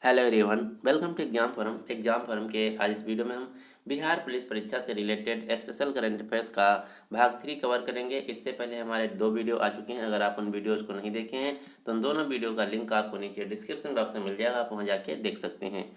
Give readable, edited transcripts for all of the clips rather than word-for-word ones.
Hello everyone, welcome to exam forum के आज इस वीडियो में हम बिहार पुलिस परीक्षा से रिलेटेड स्पेशल करंट अफेयर्स का भाग 3 कवर करेंगे। इससे पहले हमारे 2 वीडियो आ चुके हैं। अगर आप उन वीडियोज़ को नहीं देखे हैं तो उन दोनों वीडियो का लिंक आपको नीचे डिस्क्रिप्शन बॉक्स में मिल जाएगा, आप वहाँ जाके देख सकते हैं।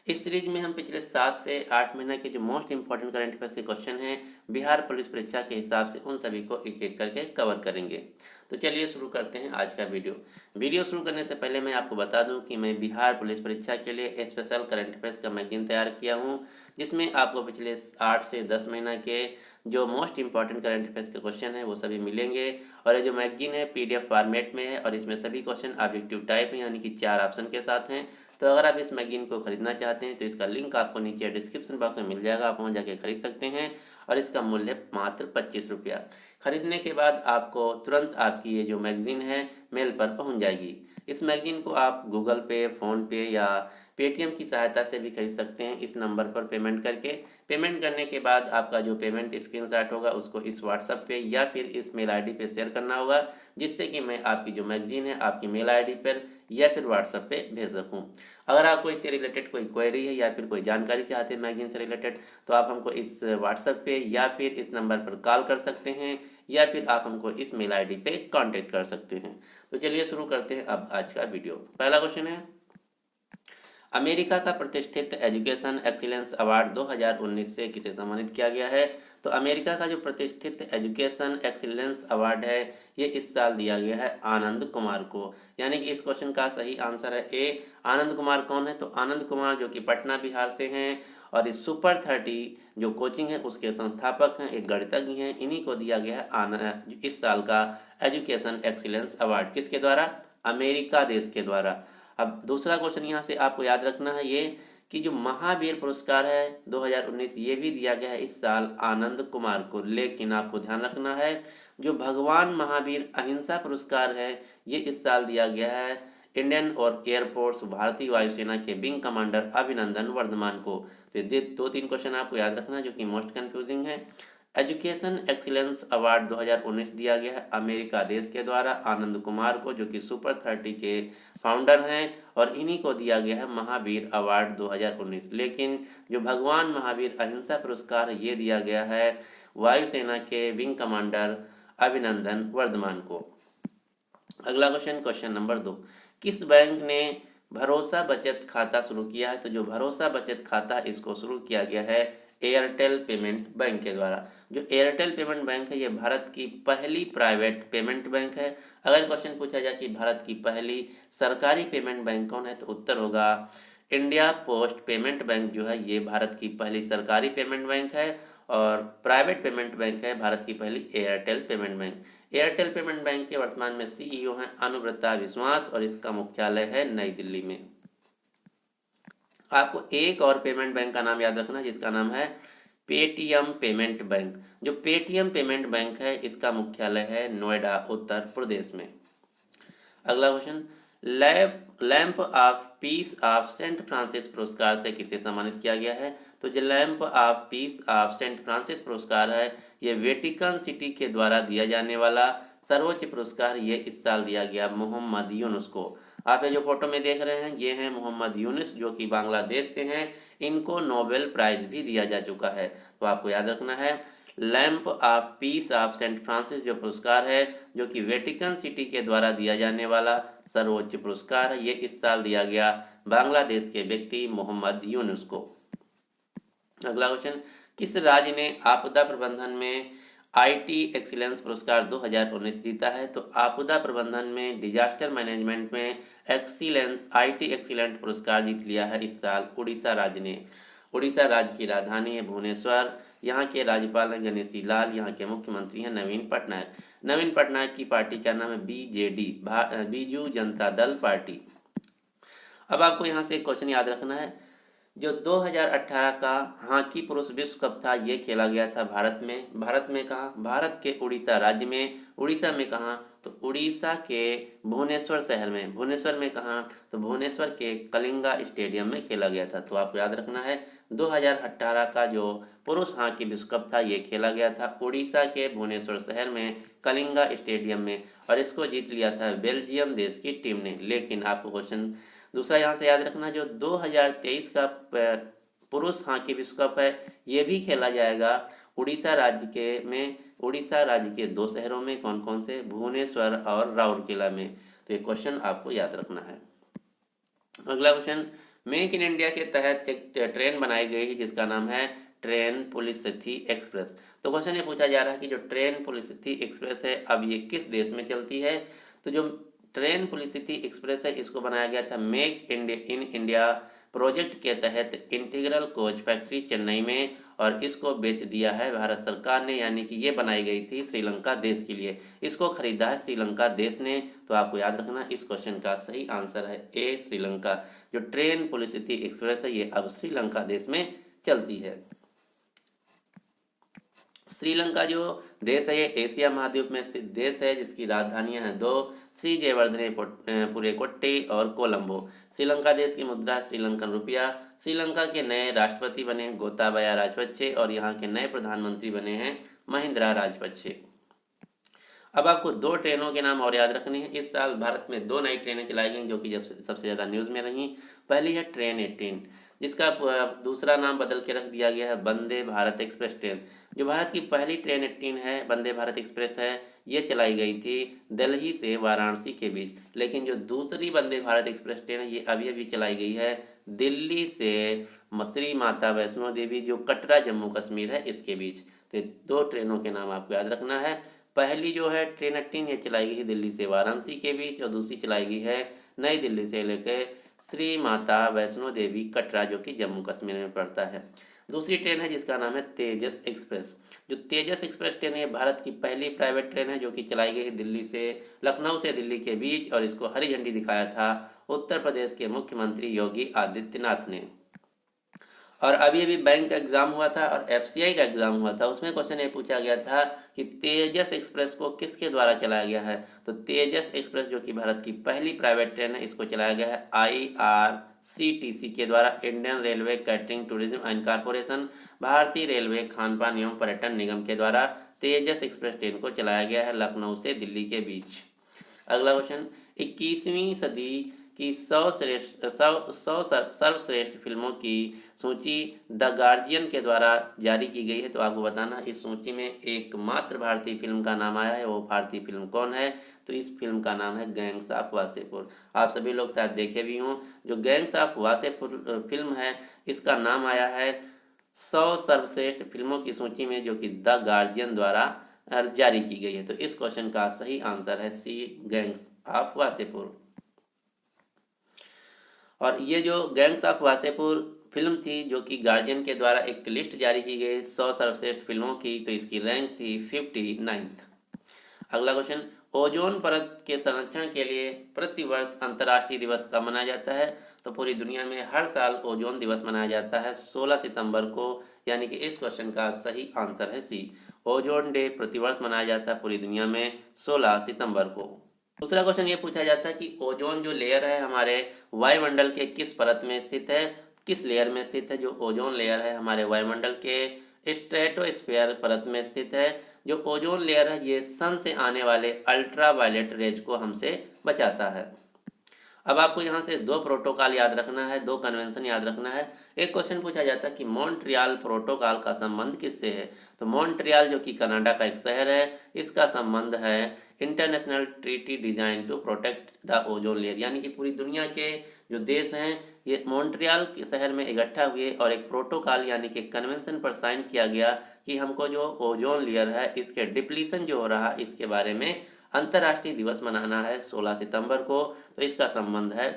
इस सीरीज में हम पिछले 7 से 8 महीने के जो मोस्ट इंपॉर्टेंट करंट अफेयर्स के क्वेश्चन हैं बिहार पुलिस परीक्षा के हिसाब से, उन सभी को एक एक करके कवर करेंगे। तो चलिए शुरू करते हैं आज का वीडियो शुरू करने से पहले मैं आपको बता दूं कि मैं बिहार पुलिस परीक्षा के लिए स्पेशल करंट अफेयर्स का मैगजीन तैयार किया हूं, जिसमें आपको पिछले 8 से 10 महीना के जो मोस्ट इंपॉर्टेंट करंट अफेयर्स के क्वेश्चन है वो सभी मिलेंगे। और ये जो मैगजीन है पीडीएफ फॉर्मेट में है और इसमें सभी क्वेश्चन ऑब्जेक्टिव टाइप है, यानी कि 4 ऑप्शन के साथ हैं। तो अगर आप इस मैगजीन को खरीदना चाहते हैं तो इसका लिंक आपको नीचे डिस्क्रिप्शन बॉक्स में मिल जाएगा, आप वहाँ जाके खरीद सकते हैं। और इसका मूल्य मात्र 25 रुपया। खरीदने के बाद आपको तुरंत आपकी ये जो मैगजीन है मेल पर पहुंच जाएगी। इस मैगजीन को आप गूगल पे, फ़ोन पे या पेटीएम की सहायता से भी खरीद सकते हैं, इस नंबर पर पेमेंट करके। पेमेंट करने के बाद आपका जो पेमेंट स्क्रीनशॉट होगा उसको इस व्हाट्सएप पे या फिर इस मेल आईडी पे शेयर करना होगा, जिससे कि मैं आपकी जो मैगजीन है आपकी मेल आईडी पर या फिर व्हाट्सएप पे भेज सकूं। अगर आपको इससे रिलेटेड कोई क्वेरी है या फिर कोई जानकारी चाहते हैं मैगजीन से रिलेटेड, तो आप हमको इस व्हाट्सएप पे या फिर इस नंबर पर कॉल कर सकते हैं या फिर आप हमको इस मेल आईडी पे कांटेक्ट कर सकते हैं। तो चलिए शुरू करते हैं अब आज का वीडियो। पहला क्वेश्चन है, अमेरिका का प्रतिष्ठित एजुकेशन एक्सीलेंस अवार्ड 2019 से किसे सम्मानित किया गया है? तो अमेरिका का जो प्रतिष्ठित एजुकेशन एक्सीलेंस अवार्ड है ये इस साल दिया गया है आनंद कुमार को। यानी कि इस क्वेश्चन का सही आंसर है ए। आनंद कुमार कौन है? तो आनंद कुमार जो कि पटना बिहार से हैं और इस सुपर 30 जो कोचिंग है उसके संस्थापक हैं, एक गणितज्ञ हैं। इन्हीं को दिया गया है इस साल का एजुकेशन एक्सीलेंस अवार्ड। किसके द्वारा? अमेरिका देश के द्वारा। अब दूसरा क्वेश्चन यहाँ से आपको याद रखना है ये कि जो महावीर पुरस्कार है 2019 ये भी दिया गया है इस साल आनंद कुमार को। लेकिन आपको ध्यान रखना है जो भगवान महावीर अहिंसा पुरस्कार है ये इस साल दिया गया है इंडियन और एयरफोर्स भारतीय वायुसेना के विंग कमांडर अभिनंदन वर्धमान को। तो ये 2-3 क्वेश्चन आपको याद रखना जो कि मोस्ट कंफ्यूजिंग है। एजुकेशन एक्सीलेंस अवार्ड 2019 दिया गया है अमेरिका देश के द्वारा आनंद कुमार को, जो कि सुपर 30 के फाउंडर हैं, और इन्हीं को दिया गया है महावीर अवार्ड 2019। लेकिन जो भगवान महावीर अहिंसा पुरस्कार ये दिया गया है वायुसेना के विंग कमांडर अभिनंदन वर्धमान को। अगला क्वेश्चन, क्वेश्चन नंबर 2, किस बैंक ने भरोसा बचत खाता शुरू किया है? तो जो भरोसा बचत खाता इसको शुरू किया गया है एयरटेल पेमेंट बैंक के द्वारा। जो एयरटेल पेमेंट बैंक है ये भारत की पहली प्राइवेट पेमेंट बैंक है। अगर क्वेश्चन पूछा जाए कि भारत की पहली सरकारी पेमेंट बैंक कौन है, तो उत्तर होगा इंडिया पोस्ट पेमेंट बैंक। जो है ये भारत की पहली सरकारी पेमेंट बैंक है और प्राइवेट पेमेंट बैंक है भारत की पहली Airtel payment bank. Airtel payment bank के वर्तमान में सीईओ हैं अनुव्रता विश्वास और इसका मुख्यालय है नई दिल्ली में। आपको एक और पेमेंट बैंक का नाम याद रखना जिसका नाम है पेटीएम पेमेंट बैंक। जो पेटीएम पेमेंट बैंक है इसका मुख्यालय है नोएडा उत्तर प्रदेश में। अगला question, lamp of peace of Saint Francis पुरस्कार से किसे सम्मानित किया गया है? तो जो lamp of peace of Saint Francis पुरस्कार है ये वेटिकन सिटी के द्वारा दिया जाने वाला सर्वोच्च पुरस्कार ये इस साल दिया गया मोहम्मद यूनुस को। आप ये जो फोटो में देख रहे हैं ये हैं मोहम्मद यूनुस जो कि बांग्लादेश से हैं। इनको नोबेल प्राइज भी दिया जा चुका है। तो आपको याद रखना है lamp of peace of Saint Francis जो पुरस्कार है जो कि वेटिकन सिटी के द्वारा दिया जाने वाला सर्वोच्च पुरस्कार है ये इस साल दिया गया बांग्लादेश के व्यक्ति मोहम्मद यूनुस को। अगला क्वेश्चन, किस राज्य ने आपदा प्रबंधन में आईटी एक्सीलेंस पुरस्कार 2019 जीता है? तो आपदा प्रबंधन में डिजास्टर मैनेजमेंट में एक्सीलेंस आईटी एक्सीलेंट पुरस्कार जीत लिया है इस साल उड़ीसा राज्य ने। उड़ीसा राज्य की राजधानी है भुवनेश्वर। यहाँ के राज्यपाल हैं गणेशी लाल, यहाँ के मुख्यमंत्री हैं नवीन पटनायक। नवीन पटनायक की पार्टी का नाम है बीजेडी, बीजू जनता दल पार्टी। अब आपको यहाँ से एक क्वेश्चन याद रखना है, जो 2018 का हॉकी पुरुष विश्व कप था ये खेला गया था भारत में कहाँ? भारत के उड़ीसा राज्य में। उड़ीसा में कहाँ? तो उड़ीसा के भुवनेश्वर शहर में। भुवनेश्वर में कहाँ? तो भुवनेश्वर के कलिंगा स्टेडियम में खेला गया था। तो आपको याद रखना है 2018 का जो पुरुष हॉकी विश्व कप था ये खेला गया था उड़ीसा के भुवनेश्वर शहर में कलिंगा स्टेडियम में, और इसको जीत लिया था बेल्जियम देश की टीम ने। लेकिन आपको क्वेश्चन दूसरा यहाँ से याद रखना, जो 2023 का पुरुष हॉकी विश्व कप है ये भी खेला जाएगा उड़ीसा राज्य के दो शहरों में। कौन कौन से? भुवनेश्वर और राउरकेला में। तो ये क्वेश्चन आपको याद रखना है। अगला क्वेश्चन, मेक इन इंडिया के तहत एक ट्रेन बनाई गई है जिसका नाम है ट्रेन पुलिसथी एक्सप्रेस। तो क्वेश्चन ये पूछा जा रहा है कि जो ट्रेन पुलिसथी एक्सप्रेस है अब ये किस देश में चलती है? तो जो ट्रेन पुलिसथी एक्सप्रेस है इसको बनाया गया था मेक इन इंडिया प्रोजेक्ट के तहत इंटीग्रल कोच फैक्ट्री चेन्नई में, और इसको बेच दिया है भारत सरकार ने, यानी कि ये बनाई गई थी श्रीलंका देश के लिए। इसको खरीदा है श्रीलंका देश ने। तो आपको याद रखना इस क्वेश्चन का सही आंसर है ए, श्रीलंका। जो ट्रेन पुलिसथी एक्सप्रेस है ये अब श्रीलंका देश में चलती है। श्रीलंका जो देश है ये एशिया महाद्वीप में स्थित देश है जिसकी राजधानियां हैं दो, श्री जयवर्धने कोट्टे और कोलंबो। श्रीलंका देश की मुद्रा श्रीलंकन रुपया। श्रीलंका के नए राष्ट्रपति बने गोताबाया राजपक्षे और यहाँ के नए प्रधानमंत्री बने हैं महिंद्रा राजपक्षे। अब आपको दो ट्रेनों के नाम और याद रखने हैं। इस साल भारत में दो नई ट्रेनें चलाई गई जो कि जब सबसे ज़्यादा न्यूज़ में रहीं। पहली है ट्रेन 18 जिसका दूसरा नाम बदल के रख दिया गया है वंदे भारत एक्सप्रेस ट्रेन। जो भारत की पहली ट्रेन 18 है वंदे भारत एक्सप्रेस है ये चलाई गई थी दिल्ली से वाराणसी के बीच, लेकिन जो दूसरी वंदे भारत एक्सप्रेस ट्रेन है ये अभी अभी चलाई गई है दिल्ली से श्री माता वैष्णो देवी जो कटरा जम्मू कश्मीर है इसके बीच। तो दो ट्रेनों के नाम आपको याद रखना है। पहली जो है ट्रेन 18 ये चलाई गई है दिल्ली से वाराणसी के बीच, और दूसरी चलाई गई है नई दिल्ली से लेकर श्री माता वैष्णो देवी कटरा जो कि जम्मू कश्मीर में पड़ता है। दूसरी ट्रेन है जिसका नाम है तेजस एक्सप्रेस। जो तेजस एक्सप्रेस ट्रेन है भारत की पहली प्राइवेट ट्रेन है जो कि चलाई गई है दिल्ली से लखनऊ से दिल्ली के बीच, और इसको हरी झंडी दिखाया था उत्तर प्रदेश के मुख्यमंत्री योगी आदित्यनाथ ने। और अभी अभी बैंक का एग्जाम हुआ था और एफसीआई का एग्जाम हुआ था, उसमें क्वेश्चन ये पूछा गया था कि तेजस एक्सप्रेस को किसके द्वारा चलाया गया है? तो तेजस एक्सप्रेस जो कि भारत की पहली प्राइवेट ट्रेन है इसको चलाया गया है IRCTC के द्वारा, Indian railway catering tourism and corporation, भारतीय रेलवे खान पान एवं पर्यटन निगम के द्वारा तेजस एक्सप्रेस ट्रेन को चलाया गया है लखनऊ से दिल्ली के बीच। अगला क्वेश्चन, 21वीं सदी की 100 सर्वश्रेष्ठ फिल्मों की सूची द गार्जियन के द्वारा जारी की गई है। तो आपको बताना इस सूची में एकमात्र भारतीय फिल्म का नाम आया है, वो भारतीय फिल्म कौन है? तो इस फिल्म का नाम है गैंग्स ऑफ वासेपुर। आप सभी लोग शायद देखे भी हों। जो गैंग्स ऑफ वासेपुर फिल्म है इसका नाम आया है 100 सर्वश्रेष्ठ फिल्मों की सूची में जो कि द गार्जियन द्वारा जारी की गई है। तो इस क्वेश्चन का सही आंसर है सी, गैंग्स ऑफ वासेपुर। और ये जो गैंग्स ऑफ वासेपुर फिल्म थी जो कि गार्जियन के द्वारा एक लिस्ट जारी की गई 100 सर्वश्रेष्ठ फिल्मों की, तो इसकी रैंक थी 59th। अगला क्वेश्चन, ओजोन परत के संरक्षण के लिए प्रतिवर्ष अंतर्राष्ट्रीय दिवस कब मनाया जाता है? तो पूरी दुनिया में हर साल ओजोन दिवस मनाया जाता है 16 सितंबर को, यानी कि इस क्वेश्चन का सही आंसर है सी, ओजोन डे प्रतिवर्ष मनाया जाता है पूरी दुनिया में 16 सितंबर को। दूसरा क्वेश्चन ये पूछा जाता है कि ओजोन जो लेयर है हमारे वायुमंडल के किस परत में स्थित है, किस लेयर में स्थित है? जो ओजोन लेयर है हमारे वायुमंडल के स्ट्रेटोस्फीयर परत में स्थित है। जो ओजोन लेयर है ये सन से आने वाले अल्ट्रावायलेट रेज को हमसे बचाता है। अब आपको यहाँ से दो प्रोटोकॉल याद रखना है, दो कन्वेंशन याद रखना है। एक क्वेश्चन पूछा जाता है कि मॉन्ट्रियल प्रोटोकॉल का संबंध किससे है? तो मॉन्ट्रियल जो कि कनाडा का एक शहर है इसका संबंध है international treaty design to protect the ozone layer, यानी कि पूरी दुनिया के जो देश हैं ये मॉन्ट्रियल के शहर में इकट्ठा हुए और एक प्रोटोकॉल यानी कि कन्वेंशन पर साइन किया गया कि हमको जो ओजोन लेयर है इसके डिप्लीशन जो हो रहा है इसके बारे में अंतर्राष्ट्रीय दिवस मनाना है 16 सितंबर को। तो इसका संबंध है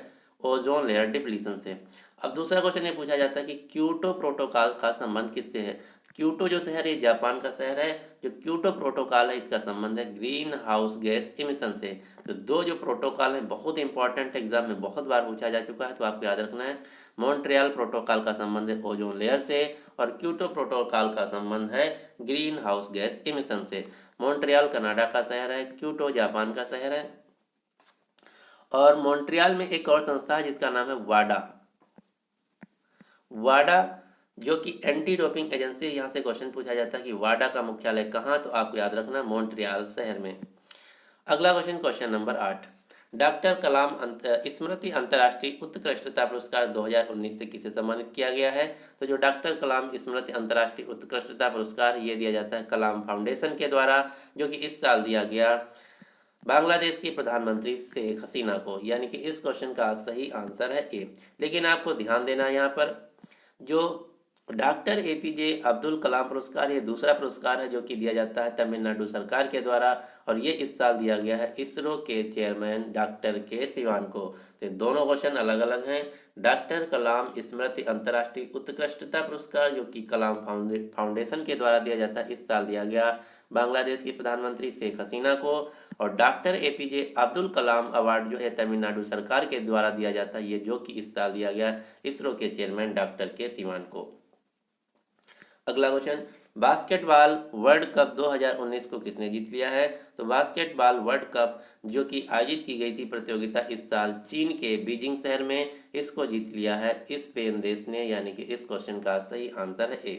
ओजोन लेयर डिप्लीशन से। अब दूसरा क्वेश्चन ये पूछा जाता है कि क्योटो प्रोटोकॉल का संबंध किससे है? क्योटो जो शहर है जापान का शहर है। जो क्योटो प्रोटोकॉल है इसका संबंध है ग्रीन हाउस गैस इमिशन से। तो दो जो प्रोटोकॉल है बहुत इंपॉर्टेंट, एग्जाम में बहुत बार पूछा जा चुका है, तो आपको याद रखना है। मॉन्ट्रियल प्रोटोकॉल का संबंध है ओजोन लेयर से और क्योटो प्रोटोकॉल का संबंध है ग्रीन हाउस गैस इमिशन से। मॉन्ट्रियल कनाडा का शहर है, क्योटो जापान का शहर है। और मॉन्ट्रियल में एक और संस्था है जिसका नाम है वाडा। वाडा जो कि एंटी डोपिंग एजेंसी, यहाँ से क्वेश्चन पूछा जाता है कि वाडा का मुख्यालय कहाँ? तो आपको याद रखना मॉन्ट्रियल शहर में। अगला क्वेश्चन, क्वेश्चन नंबर 8, डॉक्टर कलाम स्मृति अंतर्राष्ट्रीय उत्कृष्टता पुरस्कार 2019 से किसे सम्मानित किया गया है? तो जो डॉक्टर कलाम स्मृति अंतर्राष्ट्रीय उत्कृष्टता पुरस्कार ये दिया जाता है कलाम फाउंडेशन के द्वारा, जो कि इस साल दिया गया बांग्लादेश की प्रधानमंत्री शेख हसीना को। यानी कि इस क्वेश्चन का सही आंसर है ए। लेकिन आपको ध्यान देना है यहाँ पर, जो डॉक्टर एपीजे अब्दुल कलाम पुरस्कार ये दूसरा पुरस्कार है जो कि दिया जाता है तमिलनाडु सरकार के द्वारा, और ये इस साल दिया गया है इसरो के चेयरमैन डॉक्टर के सिवान को। तो दोनों क्वेश्चन अलग अलग हैं। डॉक्टर कलाम स्मृति अंतर्राष्ट्रीय उत्कृष्टता पुरस्कार जो कि कलाम फाउंडेशन के द्वारा दिया जाता है, इस साल दिया गया बांग्लादेश की प्रधानमंत्री शेख हसीना को। और doctor APJ Abdul Kalam award जो है तमिलनाडु सरकार के द्वारा दिया जाता है, ये जो कि इस साल दिया गया इसरो के चेयरमैन डॉक्टर के सिवान को। अगला क्वेश्चन, बास्केटबॉल वर्ल्ड कप 2019 को किसने जीत लिया है? तो बास्केटबॉल वर्ल्ड कप जो कि आयोजित की गई थी प्रतियोगिता इस साल चीन के बीजिंग शहर में, इसको जीत लिया है स्पेन देश ने। यानी कि इस क्वेश्चन का सही आंसर है ए।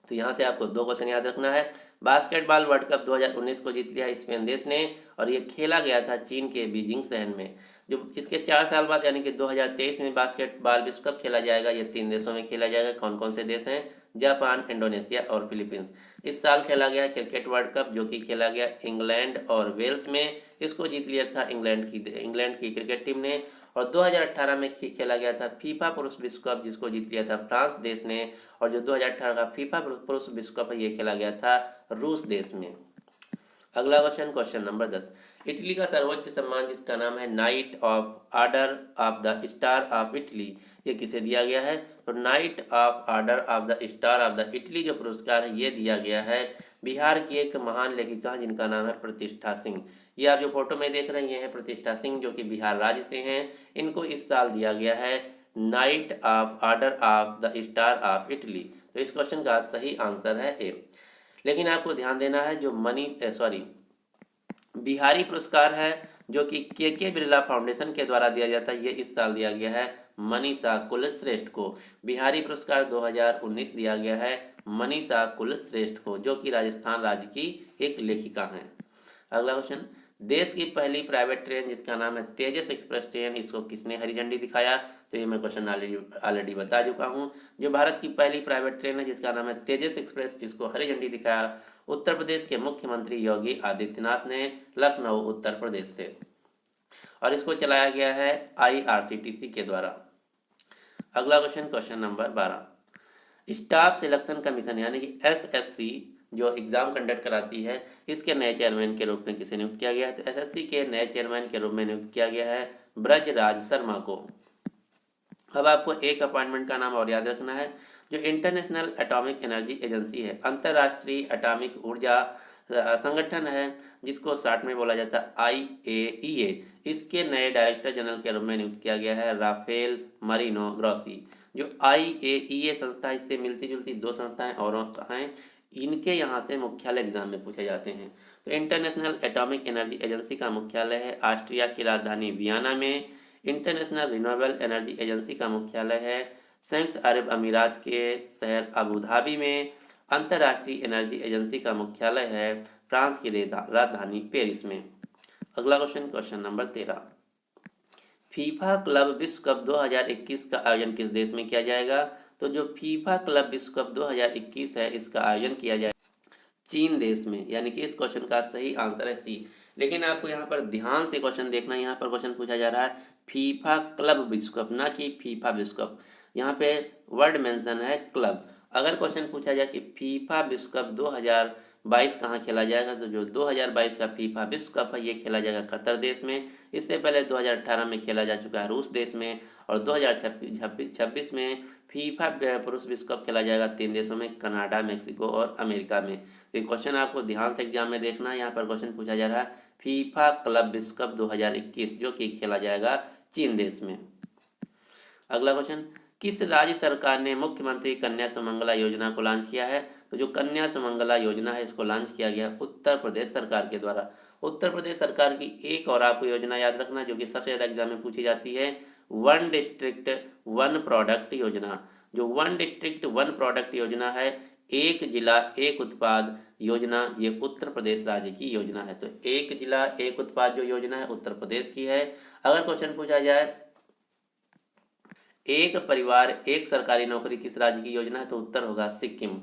तो यहाँ से आपको दो क्वेश्चन याद रखना है। बास्केटबॉल वर्ल्ड कप 2019 को जीत लिया है स्पेन देश ने, और ये खेला गया था चीन के बीजिंग शहर में। जो इसके 4 साल बाद यानी कि 2023 में बास्केटबॉल विश्व कप खेला जाएगा। ये 3 देशों में खेला जाएगा। कौन कौन से देश हैं? जापान, इंडोनेशिया और फिलीपींस। इस साल खेला गया क्रिकेट वर्ल्ड कप जो कि खेला गया इंग्लैंड और वेल्स में। इसको जीत लिया था इंग्लैंड की क्रिकेट टीम ने। और 2018 में खेला गया था फीफा पुरुष विश्व कप जिसको जीत लिया था फ्रांस देश ने। और जो 2018 का फीफा पुरुष विश्व कप है ये खेला गया था रूस देश में। अगला क्वेश्चन, क्वेश्चन नंबर 10, इटली का सर्वोच्च सम्मान जिसका नाम है night of order of the star of Italy, ये किसे दिया गया है? तो night of order of the star of the Italy जो पुरस्कार है ये दिया गया है बिहार की एक महान लेखिका जिनका नाम है प्रतिष्ठा सिंह। ये आप जो फोटो में देख रहे हैं ये है प्रतिष्ठा सिंह जो कि बिहार राज्य से हैं। इनको इस साल दिया गया है night of order of the star of Italy. तो इस क्वेश्चन का सही आंसर है ए। लेकिन आपको ध्यान देना है जो बिहारी पुरस्कार है जो कि के बिरला फाउंडेशन के द्वारा दिया जाता है, ये इस साल दिया गया है मनीषा कुलश्रेष्ठ को। बिहारी पुरस्कार 2019 दिया गया है मनीषा कुलश्रेष्ठ को जो कि राजस्थान राज्य की एक लेखिका हैं। अगला क्वेश्चन, देश की पहली प्राइवेट ट्रेन जिसका नाम है तेजस एक्सप्रेस ट्रेन, इसको किसने हरी झंडी दिखाया? तो ये मैं क्वेश्चन ऑलरेडी बता चुका हूँ। जो भारत की पहली प्राइवेट ट्रेन है जिसका नाम है तेजस एक्सप्रेस, इसको हरी झंडी दिखाया उत्तर प्रदेश के मुख्यमंत्री योगी आदित्यनाथ ने लखनऊ उत्तर प्रदेश से, और इसको चलाया गया है IRCTC के द्वारा। अगला question, question number 12, staff selection commission यानी कि SSC जो एग्जाम कंडक्ट कराती है, इसके नए चेयरमैन के रूप में किसे नियुक्त किया गया है? तो SSC के नए चेयरमैन के रूप में नियुक्त किया गया है ब्रजराज शर्मा को। अब आपको एक अपॉइंटमेंट का नाम और याद रखना है। जो इंटरनेशनल एटॉमिक एनर्जी एजेंसी है, अंतर्राष्ट्रीय एटॉमिक ऊर्जा संगठन है जिसको शॉर्ट में बोला जाता है IAEA, इसके नए डायरेक्टर जनरल के रूप में नियुक्त किया गया है राफेल मरीनो ग्रोसी। जो IAEA संस्था, इससे मिलती जुलती दो संस्थाएं और हैं, इनके यहाँ से मुख्यालय एग्जाम में पूछे जाते हैं। तो इंटरनेशनल एटॉमिक एनर्जी एजेंसी का मुख्यालय है ऑस्ट्रिया की राजधानी वियना में। इंटरनेशनल रिन्यूएबल एनर्जी एजेंसी का मुख्यालय है संयुक्त अरब अमीरात के शहर अबू धाबी में। अंतर्राष्ट्रीय एनर्जी एजेंसी का मुख्यालय है फ्रांस की राजधानी पेरिस में। अगला question, question number 13, FIFA club विश्व कप 2021 का आयोजन किस देश में किया जाएगा? तो जो फीफा क्लब विश्व कप 2021 है इसका आयोजन किया जाएगा चीन देश में। यानी कि इस क्वेश्चन का सही आंसर है सी। लेकिन आपको यहाँ पर ध्यान से क्वेश्चन देखना, यहाँ पर क्वेश्चन पूछा जा रहा है फीफा क्लब विश्व कप, ना कि फीफा विश्व कप। यहाँ पे वर्ड मेंशन है क्लब। अगर क्वेश्चन पूछा जाए कि फीफा विश्व कप 2022 कहाँ खेला जाएगा, तो जो 2022 का फीफा विश्व कप है ये खेला जाएगा कतर देश में। इससे पहले 2018 में खेला जा चुका है रूस देश में, और 2026 में फीफा पुरुष विश्व कप खेला जाएगा 3 देशों में, कनाडा, मेक्सिको और अमेरिका में। तो ये क्वेश्चन आपको ध्यान से एग्जाम में देखना है। यहाँ पर क्वेश्चन पूछा जा रहा है फीफा क्लब विश्व कप 2021 जो कि खेला जाएगा चीन देश में। अगला क्वेश्चन, किस राज्य सरकार ने मुख्यमंत्री कन्या सुमंगला योजना को लॉन्च किया है? तो जो कन्या सुमंगला योजना है इसको लॉन्च किया गया उत्तर प्रदेश सरकार के द्वारा। उत्तर प्रदेश सरकार की एक और आपको योजना याद रखना जो कि सबसे ज़्यादा एग्जाम में पूछी जाती है, वन डिस्ट्रिक्ट वन प्रोडक्ट योजना। जो वन डिस्ट्रिक्ट वन प्रोडक्ट योजना है एक जिला एक उत्पाद योजना ये उत्तर प्रदेश राज्य की योजना है। तो एक जिला एक उत्पाद जो योजना है उत्तर प्रदेश की है। अगर क्वेश्चन पूछा जाए एक परिवार एक सरकारी नौकरी किस राज्य की योजना है, तो उत्तर होगा सिक्किम।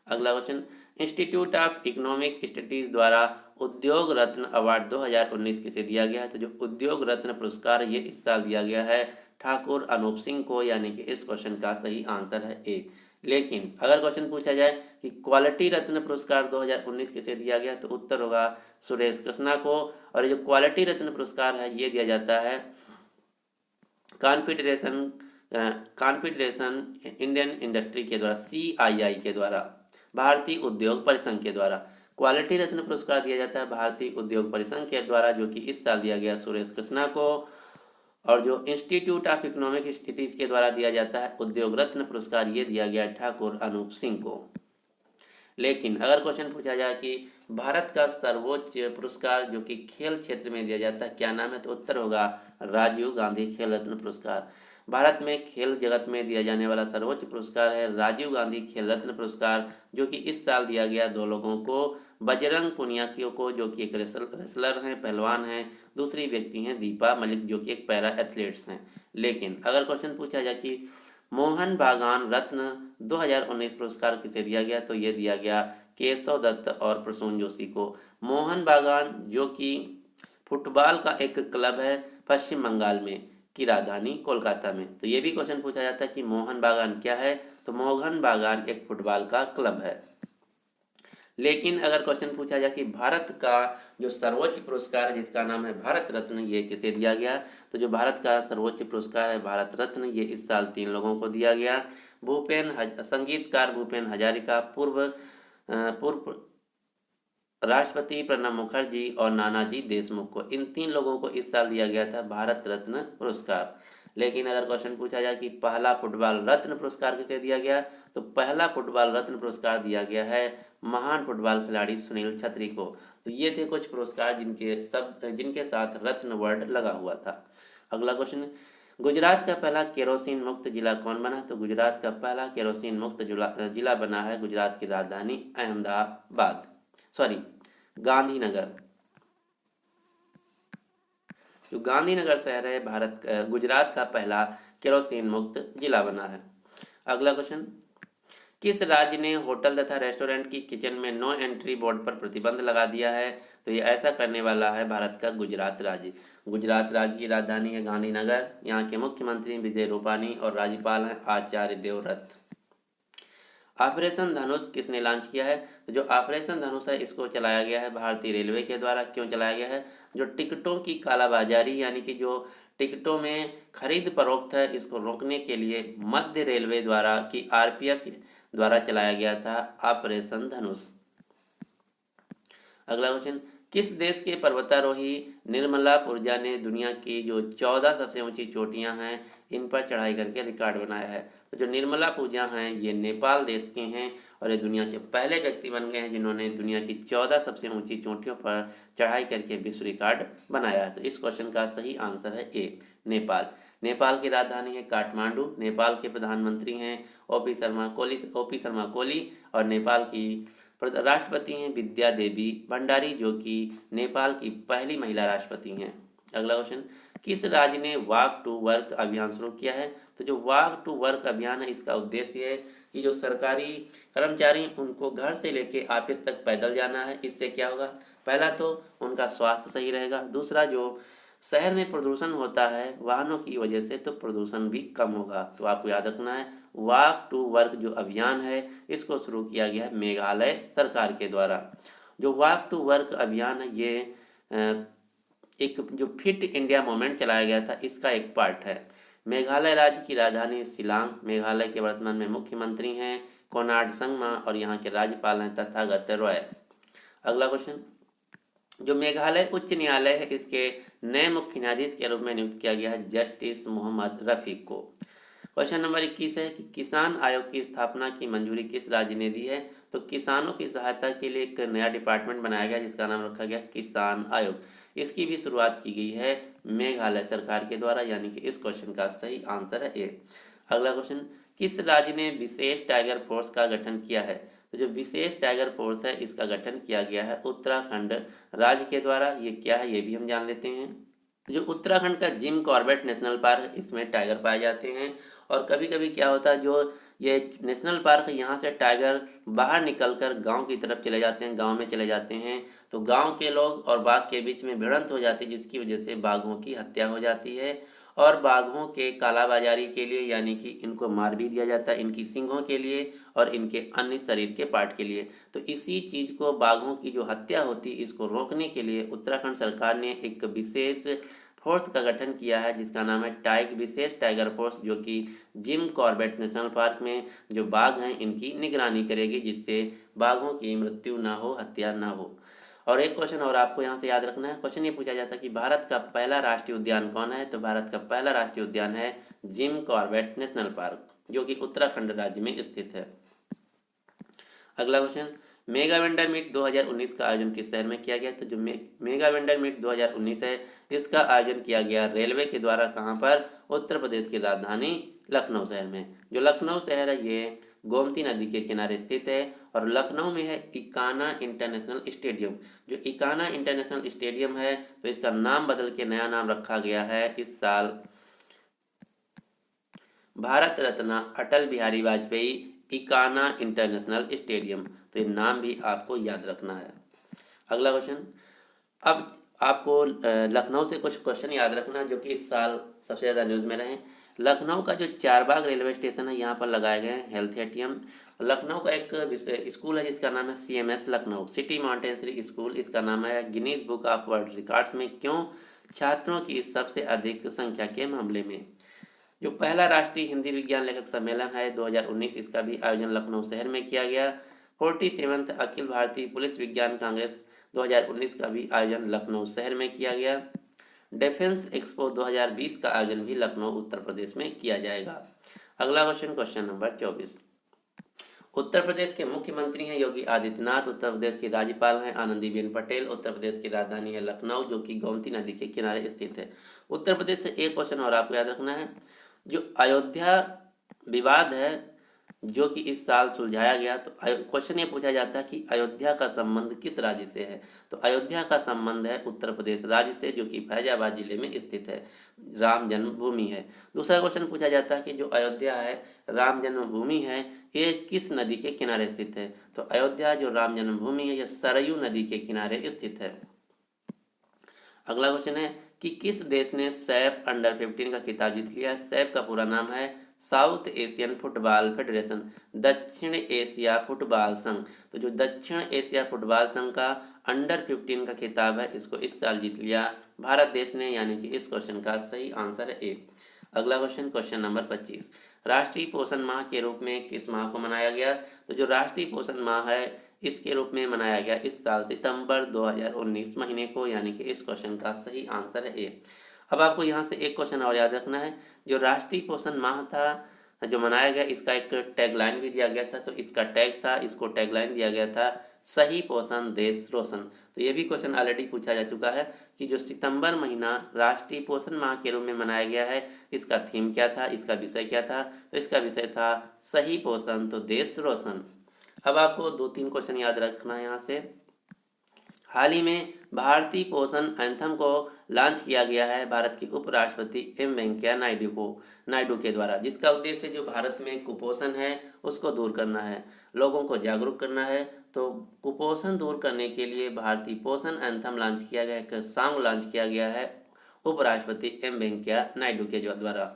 अगला question, institute of economic studies द्वारा उद्योग रत्न अवार्ड 2019 किसे दिया गया है, तो जो उद्योग रत्न पुरस्कार ये इस साल दिया गया है ठाकुर अनूप सिंह को, यानी कि इस क्वेश्चन का सही आंसर है ए। लेकिन अगर क्वेश्चन पूछा जाए कि क्वालिटी रत्न पुरस्कार 2019 किसे दिया गया, तो उत्तर होगा सुरेश कृष्णा को। और ये जो क्वालिटी रत्न पुरस्कार है ये दिया जाता है कॉन्फेडरेशन कॉन्फेडरेशन इंडियन इंडस्ट्री के द्वारा, CII के द्वारा, भारतीय उद्योग परिसंघ के द्वारा। क्वालिटी रत्न पुरस्कार दिया जाता है भारतीय उद्योग परिसंघ के द्वारा, जो कि इस साल दिया गया सुरेश कृष्णा को। और जो इंस्टीट्यूट ऑफ इकोनॉमिक स्टडीज के द्वारा दिया जाता है उद्योग रत्न पुरस्कार, ये दिया गया ठाकुर अनूप सिंह को। लेकिन अगर क्वेश्चन पूछा जाए कि भारत का सर्वोच्च पुरस्कार जो कि खेल क्षेत्र में दिया जाता है क्या नाम है, तो उत्तर होगा राजीव गांधी खेल रत्न पुरस्कार। भारत में खेल जगत में दिया जाने वाला सर्वोच्च पुरस्कार है राजीव गांधी खेल रत्न पुरस्कार, जो कि इस साल दिया गया दो लोगों को, बजरंग पुनिया को जो कि एक रेसलर हैं, पहलवान हैं, दूसरी व्यक्ति हैं दीपा मलिक जो कि एक पैरा एथलीट्स हैं। लेकिन अगर क्वेश्चन पूछा जाए कि मोहन बागान रत्न 2019 पुरस्कार किसे दिया गया, तो ये दिया गया केशव दत्त और प्रसून जोशी को। मोहन बागान जो कि फुटबॉल का एक क्लब है पश्चिम बंगाल में की राजधानी कोलकाता में। तो ये भी क्वेश्चन पूछा जाता है कि मोहन बागान क्या है, तो मोहन बागान एक फुटबॉल का क्लब है। लेकिन अगर क्वेश्चन पूछा जाए कि भारत का जो सर्वोच्च पुरस्कार है जिसका नाम है भारत रत्न, ये किसे दिया गया, तो जो भारत का सर्वोच्च पुरस्कार है भारत रत्न, ये इस साल 3 लोगों को दिया गया। संगीतकार भूपेन हजारिका, पूर्व राष्ट्रपति प्रणब मुखर्जी और नानाजी देशमुख को, इन 3 लोगों को इस साल दिया गया था भारत रत्न पुरस्कार। लेकिन अगर क्वेश्चन पूछा जाए कि पहला फुटबॉल रत्न पुरस्कार किसे दिया गया, तो पहला फुटबॉल रत्न पुरस्कार दिया गया है महान फुटबॉल खिलाड़ी सुनील छेत्री को। तो ये थे कुछ पुरस्कार जिनके साथ रत्न वर्ड लगा हुआ था। अगला क्वेश्चन, गुजरात का पहला केरोसिन मुक्त जिला कौन बना, तो गुजरात का पहला केरोसिन मुक्त जिला बना है गुजरात की राजधानी गांधीनगर। जो गांधीनगर शहर है गुजरात का पहला केरोसिन मुक्त जिला बना है। अगला क्वेश्चन, किस राज्य ने होटल तथा रेस्टोरेंट की किचन में नो एंट्री बोर्ड पर प्रतिबंध लगा दिया है, तो ये ऐसा करने वाला है भारत का गुजरात राज्य। गुजरात राज्य की राजधानी है गांधीनगर, यहाँ के मुख्यमंत्री विजय रूपानी और राज्यपाल हैं आचार्य देवव्रत। ऑपरेशन धनुष किसने लॉन्च किया है, तो जो ऑपरेशन धनुष है इसको चलाया गया है भारतीय रेलवे के द्वारा। क्यों चलाया गया है, जो टिकटों की कालाबाजारी यानी कि जो टिकटों में खरीद फरोख्त है इसको रोकने के लिए मध्य रेलवे द्वारा की RPF द्वारा चलाया गया था ऑपरेशन धनुष। अगला क्वेश्चन, किस देश के पर्वतारोही निर्मला पुरजा ने दुनिया की जो 14 सबसे ऊंची चोटियां हैं इन पर चढ़ाई करके रिकॉर्ड बनाया है, तो जो निर्मला पूजा हैं ये नेपाल देश के हैं और ये दुनिया के पहले व्यक्ति बन गए हैं जिन्होंने दुनिया की 14 सबसे ऊंची चोटियों पर चढ़ाई करके विश्व रिकॉर्ड बनाया है। तो इस क्वेश्चन का सही आंसर है ए, नेपाल। नेपाल की राजधानी है काठमांडू। नेपाल के प्रधानमंत्री हैं ओपी शर्मा कोली और नेपाल की राष्ट्रपति हैं विद्या देवी भंडारी जो कि नेपाल की पहली महिला राष्ट्रपति हैं। अगला क्वेश्चन, किस राज्य ने वॉक टू वर्क अभियान शुरू किया है, तो जो वॉक टू वर्क अभियान है इसका उद्देश्य है कि जो सरकारी कर्मचारी उनको घर से लेके ऑफिस तक पैदल जाना है। इससे क्या होगा, पहला तो उनका स्वास्थ्य सही रहेगा, दूसरा जो शहर में प्रदूषण होता है वाहनों की वजह से तो प्रदूषण भी कम होगा। तो आपको याद रखना है वॉक टू वर्क जो अभियान है इसको शुरू किया गया है मेघालय सरकार के द्वारा। जो वॉक टू वर्क अभियान है ये एक जो फिट इंडिया मूवमेंट चलाया गया था इसका एक पार्ट है। मेघालय राज्य की राजधानी शिलांग। मेघालय के वर्तमान में मुख्यमंत्री हैं कोनार्ड संगमा और यहाँ के राज्यपाल हैं तथागत रॉय। अगला क्वेश्चन, जो मेघालय उच्च न्यायालय है इसके नए मुख्य न्यायाधीश के रूप में नियुक्त किया गया है जस्टिस मोहम्मद रफीक को। क्वेश्चन नंबर 21 है कि किसान आयोग की स्थापना की मंजूरी किस राज्य ने दी है, तो किसानों की सहायता के लिए एक नया डिपार्टमेंट बनाया गया जिसका नाम रखा गया किसान आयोग। इसकी भी शुरुआत की गई है मेघालय सरकार के द्वारा, यानी कि इस क्वेश्चन का सही आंसर है ए। अगला क्वेश्चन, किस राज्य ने विशेष टाइगर फोर्स का गठन किया है? तो जो विशेष टाइगर फोर्स है इसका गठन किया गया है उत्तराखंड राज्य के द्वारा। ये क्या है ये भी हम जान लेते हैं। जो उत्तराखंड का जिम कॉर्बेट नेशनल पार्क, इसमें टाइगर पाए जाते हैं। और कभी कभी क्या होता है, जो ये नेशनल पार्क है यहाँ से टाइगर बाहर निकलकर गांव की तरफ चले जाते हैं, गांव में चले जाते हैं। तो गांव के लोग और बाघ के बीच में भिड़ंत हो जाती है, जिसकी वजह से बाघों की हत्या हो जाती है। और बाघों के कालाबाजारी के लिए, यानी कि इनको मार भी दिया जाता है इनकी सींगों के लिए और इनके अन्य शरीर के पार्ट के लिए। तो इसी चीज़ को, बाघों की जो हत्या होती है, इसको रोकने के लिए उत्तराखंड सरकार ने एक विशेष फोर्स का गठन किया है, जिसका नाम है विशेष टाइगर फोर्स, जो कि जिम कॉर्बेट नेशनल पार्क में जो बाघ हैं इनकी निगरानी करेगी, जिससे बाघों की मृत्यु ना हो, हत्या ना हो। और एक क्वेश्चन और आपको यहाँ से याद रखना है। क्वेश्चन ये पूछा जाता है कि भारत का पहला राष्ट्रीय उद्यान कौन है? तो भारत का पहला राष्ट्रीय उद्यान है जिम कॉर्बेट नेशनल पार्क, जो कि उत्तराखंड राज्य में स्थित है। अगला क्वेश्चन, मेगा वेंडर मीट 2019 का आयोजन किस शहर में किया गया? तो जो मेगा वेंडर मीट 2019 है, इसका आयोजन किया गया रेलवे के द्वारा। कहाँ पर? उत्तर प्रदेश की राजधानी लखनऊ शहर में। जो लखनऊ शहर है ये गोमती नदी के किनारे स्थित है और लखनऊ में है इकाना इंटरनेशनल स्टेडियम। जो इकाना इंटरनेशनल स्टेडियम है, तो इसका नाम बदल के नया नाम रखा गया है इस साल भारत रत्न अटल बिहारी वाजपेयी इकाना इंटरनेशनल स्टेडियम। तो ये नाम भी आपको याद रखना है। अगला क्वेश्चन, अब आपको लखनऊ से कुछ क्वेश्चन याद रखना जो कि इस साल सबसे ज़्यादा न्यूज़ में रहे। लखनऊ का जो चारबाग रेलवे स्टेशन है, यहाँ पर लगाए गए हैं हेल्थ एटीएम। लखनऊ का एक स्कूल है जिसका नाम है CMS लखनऊ सिटी माउंटेनरी स्कूल। इसका नाम है Guinness book of world records में। क्यों? छात्रों की सबसे अधिक संख्या के मामले में। जो पहला राष्ट्रीय हिंदी विज्ञान लेखक सम्मेलन है 2019, इसका भी आयोजन लखनऊ शहर में किया गया। 47th अखिल भारतीय पुलिस विज्ञान कांग्रेस 2019 का भी आयोजन लखनऊ शहर में किया गया। डिफेंस एक्सपो 2020 का आयोजन भी लखनऊ उत्तर प्रदेश में किया जाएगा। अगला question, question number 24। Uttar Pradesh के मुख्यमंत्री हैं योगी आदित्यनाथ। उत्तर प्रदेश की राज्यपाल हैं आनंदीबेन पटेल। उत्तर प्रदेश की राजधानी है लखनऊ, जो कि गोमती नदी के किनारे स्थित है। उत्तर प्रदेश से एक क्वेश्चन और आपको याद रखना है। जो अयोध्या विवाद है, जो कि इस साल सुलझाया गया, तो क्वेश्चन ये पूछा जाता है कि अयोध्या का संबंध किस राज्य से है? तो अयोध्या का संबंध है उत्तर प्रदेश राज्य से, जो कि फैजाबाद जिले में स्थित है, राम जन्मभूमि है। दूसरा क्वेश्चन पूछा जाता है कि जो अयोध्या है, राम जन्मभूमि है, ये किस नदी के किनारे स्थित है? तो अयोध्या जो राम जन्मभूमि है, यह सरयू नदी के किनारे स्थित है। अगला क्वेश्चन है कि किस देश ने सैफ अंडर 15 का खिताब जीत लिया? सैफ का पूरा नाम है साउथ एशियन फुटबॉल फेडरेशन, दक्षिण एशिया फुटबॉल संघ। तो जो दक्षिण एशिया फुटबॉल संघ का अंडर 15 का खिताब है, इसको इस साल जीत लिया भारत देश ने, यानी कि इस क्वेश्चन का सही आंसर है ए। अगला क्वेश्चन, क्वेश्चन नंबर 25। राष्ट्रीय पोषण माह के रूप में किस माह को मनाया गया? तो जो राष्ट्रीय पोषण माह है, इसके रूप में मनाया गया इस साल सितंबर 2019 महीने को, यानी कि इस क्वेश्चन का सही आंसर है ए। अब आपको यहाँ से एक क्वेश्चन और याद रखना है। जो राष्ट्रीय पोषण माह था जो मनाया गया, इसका एक टैगलाइन भी दिया गया था। तो इसका टैग था, इसको टैगलाइन दिया गया था, सही पोषण देश रोशन। तो ये भी क्वेश्चन ऑलरेडी पूछा जा चुका है कि जो सितंबर महीना राष्ट्रीय पोषण माह के रूप में मनाया गया है, इसका थीम क्या था, इसका विषय क्या था? तो इसका विषय था सही पोषण तो देश रोशन। अब आपको 2-3 क्वेश्चन याद रखना है यहाँ से। हाल ही में भारतीय पोषण एंथम को लॉन्च किया गया है भारत के उपराष्ट्रपति वेंकैया नायडू के द्वारा, जिसका उद्देश्य जो भारत में कुपोषण है उसको दूर करना है, लोगों को जागरूक करना है। तो कुपोषण दूर करने के लिए भारतीय पोषण एंथम लॉन्च किया गया, एक सॉन्ग लॉन्च किया गया है उपराष्ट्रपति वेंकैया नायडू के द्वारा।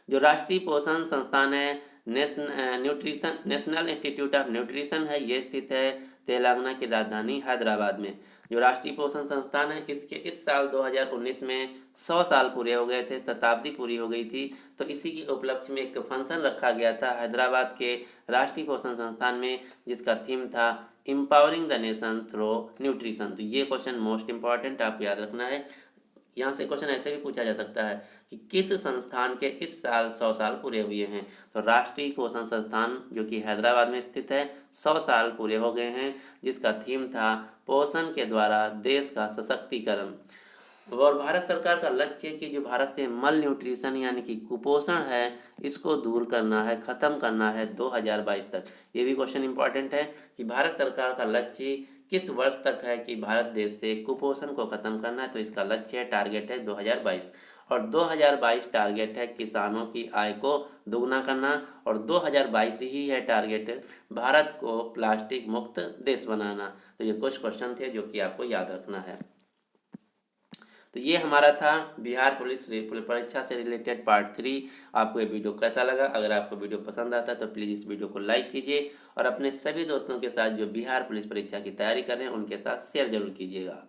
जो राष्ट्रीय पोषण संस्थान है नेशनल इंस्टीट्यूट ऑफ न्यूट्रिशन है, ये स्थित है तेलंगाना की राजधानी हैदराबाद में। जो राष्ट्रीय पोषण संस्थान है, इसके इस साल 2019 में 100 साल पूरे हो गए थे, शताब्दी पूरी हो गई थी। तो इसी के उपलक्ष्य में एक फंक्शन रखा गया था हैदराबाद के राष्ट्रीय पोषण संस्थान में, जिसका थीम था empowering the nation through nutrition. तो ये क्वेश्चन मोस्ट इंपॉर्टेंट आपको याद रखना है। यहाँ से क्वेश्चन ऐसे भी पूछा जा सकता है कि किस संस्थान के इस साल 100 साल पूरे हुए हैं? तो राष्ट्रीय पोषण संस्थान जो कि हैदराबाद में स्थित है, 100 साल पूरे हो गए हैं, जिसका थीम था पोषण के द्वारा देश का सशक्तिकरण। और भारत सरकार का लक्ष्य है कि जो भारत से मल न्यूट्रिशन यानी कि कुपोषण है इसको दूर करना है, ख़त्म करना है 2022 तक। ये भी क्वेश्चन इंपॉर्टेंट है कि भारत सरकार का लक्ष्य किस वर्ष तक है कि भारत देश से कुपोषण को ख़त्म करना है। तो इसका लक्ष्य है, टारगेट है 2022। और 2022 टारगेट है किसानों की आय को दोगुना करना, और 2022 ही है टारगेट भारत को प्लास्टिक मुक्त देश बनाना। तो ये कुछ क्वेश्चन थे जो कि आपको याद रखना है। तो ये हमारा था बिहार पुलिस परीक्षा से रिलेटेड पार्ट 3। आपको ये वीडियो कैसा लगा? अगर आपको वीडियो पसंद आता है तो प्लीज़ इस वीडियो को लाइक कीजिए और अपने सभी दोस्तों के साथ जो बिहार पुलिस परीक्षा की तैयारी कर रहे हैं उनके साथ शेयर जरूर कीजिएगा।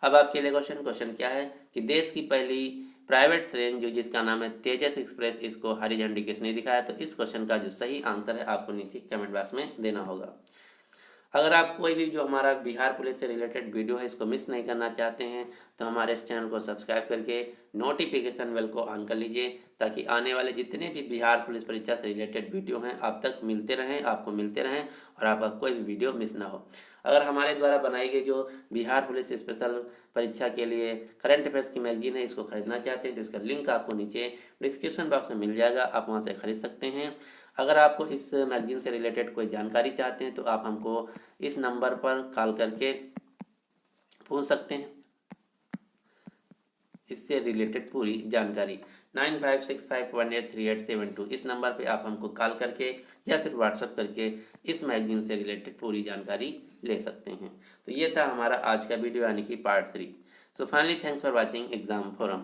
अब आपके लिए क्वेश्चन क्या है कि देश की पहली प्राइवेट ट्रेन जो जिसका नाम है तेजस एक्सप्रेस, इसको हरी झंडी किसने दिखाया? तो इस क्वेश्चन का जो सही आंसर है आपको नीचे कमेंट बॉक्स में देना होगा। अगर आप कोई भी जो हमारा बिहार पुलिस से रिलेटेड वीडियो है इसको मिस नहीं करना चाहते हैं तो हमारे इस चैनल को सब्सक्राइब करके नोटिफिकेशन बेल को ऑन कर लीजिए, ताकि आने वाले जितने भी बिहार पुलिस परीक्षा से रिलेटेड वीडियो हैं आप तक मिलते रहें, आपको मिलते रहें और आपका कोई भी वीडियो मिस ना हो। अगर हमारे द्वारा बनाई गई जो बिहार पुलिस स्पेशल परीक्षा के लिए करंट अफेयर्स की मैगजीन है इसको खरीदना चाहते हैं तो इसका लिंक आपको नीचे डिस्क्रिप्शन बॉक्स में मिल जाएगा, आप वहाँ से खरीद सकते हैं। अगर आपको इस मैगजीन से रिलेटेड कोई जानकारी चाहते हैं तो आप हमको इस नंबर पर कॉल करके पूछ सकते हैं इससे रिलेटेड पूरी जानकारी। 9565183872 इस नंबर पे आप हमको कॉल करके या फिर व्हाट्सएप करके इस मैगजीन से रिलेटेड पूरी जानकारी ले सकते हैं। तो ये था हमारा आज का वीडियो यानी कि part 3। So finally thanks for watching exam forum.